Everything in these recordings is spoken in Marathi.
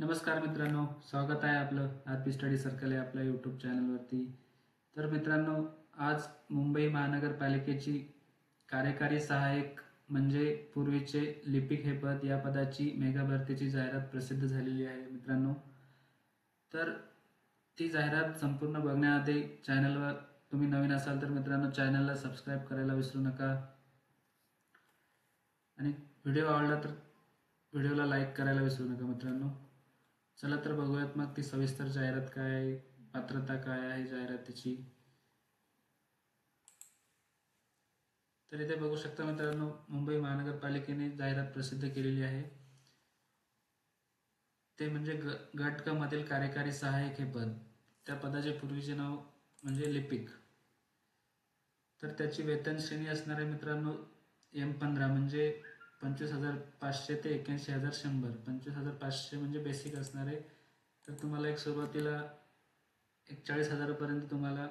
नमस्कार मित्रांनो, स्वागत आहे आपलं आरपी स्टडी सर्कल या आपल्या यूट्यूब चॅनलवरती. तर मित्रांनो, आज मुंबई महानगरपालिकेची कार्यकारी सहाय्यक म्हणजे पूर्वीचे लिपिक हे पद या पदाची मेगा भरतीची जाहिरात प्रसिद्ध झालेली आहे मित्रांनो. तर ती जाहिरात संपूर्ण बघण्याआधी चॅनलवर तुम्ही नवीन असाल तर मित्रांनो चॅनलला सबस्क्राईब करायला विसरू नका आणि व्हिडिओ आवडला तर व्हिडिओला लाईक करायला विसरू नका मित्रांनो. चला तर बघूयात मग ती सविस्तर जाहिरात काय आहे, पात्रता काय आहे जाहिरातीची. तर इथे बघू शकता मित्रांनो, मुंबई महानगरपालिकेने जाहिरात प्रसिद्ध केलेली आहे. ते म्हणजे गट क मधील कार्यकारी सहाय्यक हे पद. त्या पदाचे पूर्वीचे नाव म्हणजे लिपिक. तर त्याची वेतन श्रेणी असणार आहे मित्रांनो M15 म्हणजे 25,500 ते 81,100. 25,500 म्हणजे बेसिक असणार आहे. तर तुम्हाला एक सुरुवातीला 40,000पर्यंत तुम्हाला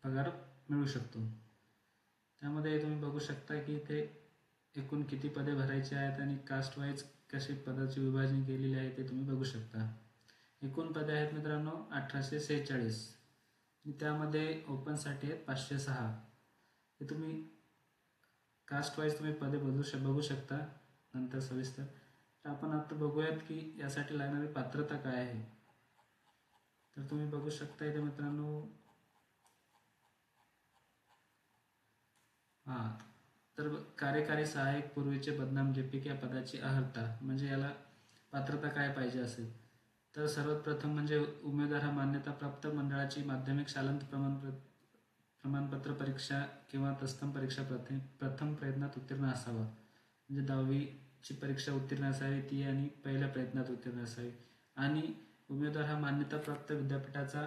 पगार मिळू शकतो. त्यामध्ये तुम्ही बघू शकता की इथे एकूण किती पदे भरायची आहेत आणि कास्ट वाईज कशी पदाची विभाजणी केलेली आहे ते तुम्ही बघू शकता. एकूण पदे आहेत मित्रांनो 1846. त्यामध्ये ओपनसाठी आहेत 506. हे तुम्ही कास्ट वाईज तुम्ही पदे बघू शकता नंतर सविस्तर. तर आपण आता बघूयात की यासाठी लागणारी पात्रता काय आहे. तर तुम्ही बघू शकता इथे मित्रांनो, तर कार्यकारी सहाय्यक पूर्वीचे बदनाम लिपिक या पदाची अर्हता म्हणजे याला पात्रता काय पाहिजे असेल. तर सर्वात प्रथम म्हणजे उमेदवार हा मान्यताप्राप्त मंडळाची माध्यमिक शालांत प्रमाणपत्र परीक्षा किंवा तत्सम परीक्षा प्रथम प्रयत्नात उत्तीर्ण असावा. म्हणजे 10वीची परीक्षा उत्तीर्ण असावी ती आणि पहिल्या प्रयत्नात उत्तीर्ण असावी. आणि उमेदवार हा मान्यताप्राप्त विद्यापीठाचा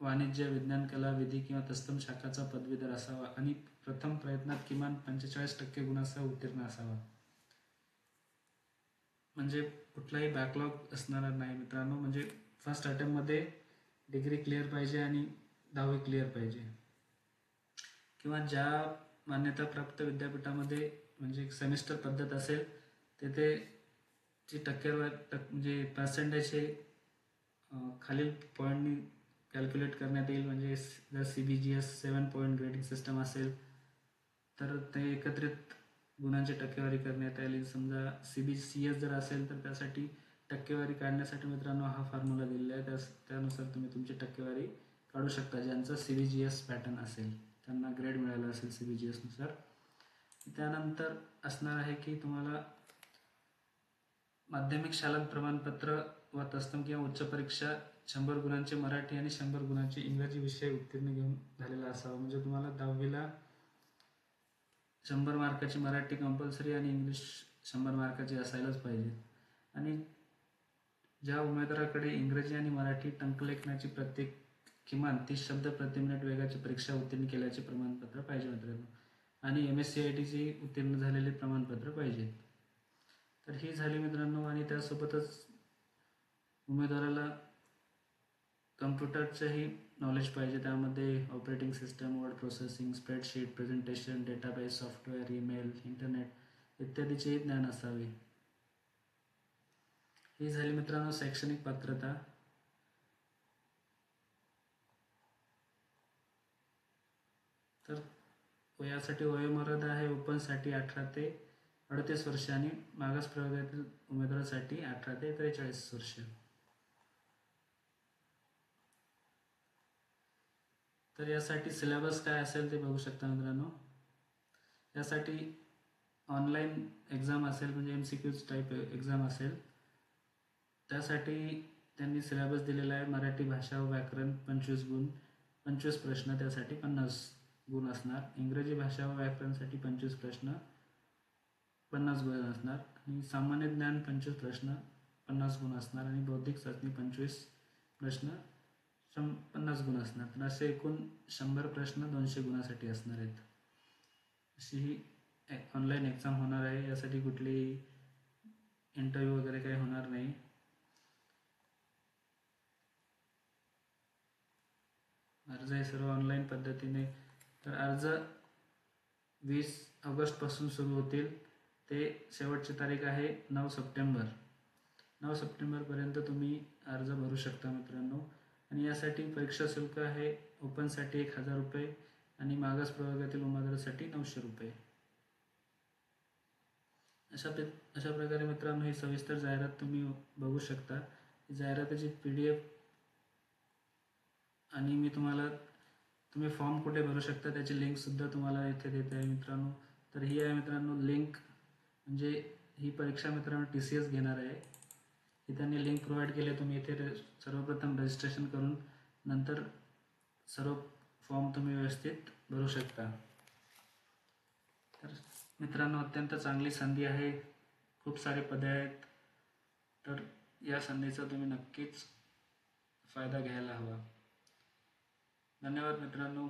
वाणिज्य, विज्ञान, कला, विधी किंवा तत्सम शाखाचा पदवीधर असावा आणि प्रथम प्रयत्नात किमान 45% गुणांसह उत्तीर्ण असावा. म्हणजे कुठलाही बॅकलॉग असणार नाही मित्रांनो. म्हणजे फर्स्ट अटेम्प्टमध्ये डिग्री क्लिअर पाहिजे आणि 10वी क्लिअर पाहिजे. किंवा ज्या मान्यताप्राप्त विद्यापीठामध्ये म्हणजे एक सेमिस्टर पद्धत असेल तेथे जी म्हणजे पर्सेंटेज हे खालील पॉईंटनी कॅल्क्युलेट करण्यात येईल. म्हणजे जर CBGS 7 पॉईंट ग्रेडिंग सिस्टम असेल तर ते एकत्रित गुणांची टक्केवारी करण्यात येईल. समजा CBCS जर असेल तर त्यासाठी टक्केवारी काढण्यासाठी मित्रांनो हा फॉर्म्युला दिलेला आहे. त्यानुसार तुम्ही तुमची टक्केवारी काढू शकता. ज्यांचा CBGS पॅटर्न असेल त्यांना ग्रेड मिळाला असेल CBGS नुसार. त्यानंतर असणार आहे की तुम्हाला माध्यमिक शालांत प्रमाणपत्र व तत्सम किंवा उच्च परीक्षा 100 गुणांचे मराठी आणि 100 गुणांचे इंग्रजी विषय उत्तीर्ण घेऊन झालेला असावा. म्हणजे तुम्हाला 10वीला 100 मार्काची मराठी कंपल्सरी आणि इंग्लिश 100 मार्काची असायलाच पाहिजे. आणि ज्या उमेदवाराकडे इंग्रजी आणि मराठी टंकलेखनाची प्रत्येक किमान 30 शब्द प्रति मिनिट वेगाची परीक्षा उत्तीर्ण केल्याचे प्रमाणपत्र पाहिजे मित्रांनो. आणि MSCITची उत्तीर्ण झालेले प्रमाणपत्र पाहिजे. तर ही झाली मित्रांनो. आणि त्यासोबतच उमेदवाराला कम्प्युटरचंही नॉलेज पाहिजे. त्यामध्ये operating system, word processing, spreadsheet, presentation, database software, email, internet इत्यादीचे ज्ञान असावे. ही झाली मित्रांनो शैक्षणिक पात्रता. तर यासाठी वयोमर्यादा आहे ओपनसाठी 18 ते 38 वर्ष आणि मागास प्रवर्गातील उमेदवारासाठी 18 ते 43 वर्ष. तर यासाठी सिलेबस काय असेल ते बघू शकता मित्रांनो. यासाठी ऑनलाईन एक्झाम असेल म्हणजे MCQज टाईप एक्झाम असेल. त्यासाठी त्यांनी सिलेबस दिलेला आहे. मराठी भाषा व व्याकरण 25 गुण, 25 प्रश्न, त्यासाठी 50 गुण असणार. इंग्रजी भाषा व व्याकरणसाठी 25 प्रश्न, 50 गुण असणार. आणि सामान्य ज्ञान 25 प्रश्न, 50 गुण असणार. आणि बौद्धिक चाचणी 25 प्रश्न, 50 गुण असणार. तर असे एकूण 100 प्रश्न 200 गुणासाठी असणार आहेत. अशी ही ऑनलाईन एक्झाम होणार आहे. यासाठी कुठलीही इंटरव्ह्यू वगैरे काही होणार नाही. अर्ज हे सर्व ऑनलाईन पद्धतीने. तर अर्ज 20 ऑगस्टपासून सुरू होतील. ते शेवटची तारीख आहे 9 सप्टेंबर. 9 सप्टेंबरपर्यंत तुम्ही अर्ज भरू शकता मित्रांनो. आणि यासाठी परीक्षा शुल्क आहे ओपनसाठी 1000 रुपये आणि मागास प्रवर्गातील उमेदवारासाठी 900 रुपये. अशा प्रकारे मित्रांनो ही सविस्तर जाहिरात तुम्ही बघू शकता. जाहिरातीची PDF आणि मी तुम्ही फॉर्म कुठे भरू शकता त्याची लिंकसुद्धा तुम्हाला इथे देत आहे मित्रांनो. तर ही आहे मित्रांनो लिंक, म्हणजे ही परीक्षा मित्रांनो TCS घेणार आहे. ही त्यांनी लिंक प्रोव्हाइड केली आहे. तुम्ही इथे सर्वप्रथम रजिस्ट्रेशन करून नंतर सर्व फॉर्म तुम्ही व्यवस्थित भरू शकता. तर मित्रांनो अत्यंत चांगली संधी आहे, खूप सारे पदे आहेत. तर या संधीचा तुम्ही नक्कीच फायदा घ्यायला हवा. धन्यवाद मित्रांनो.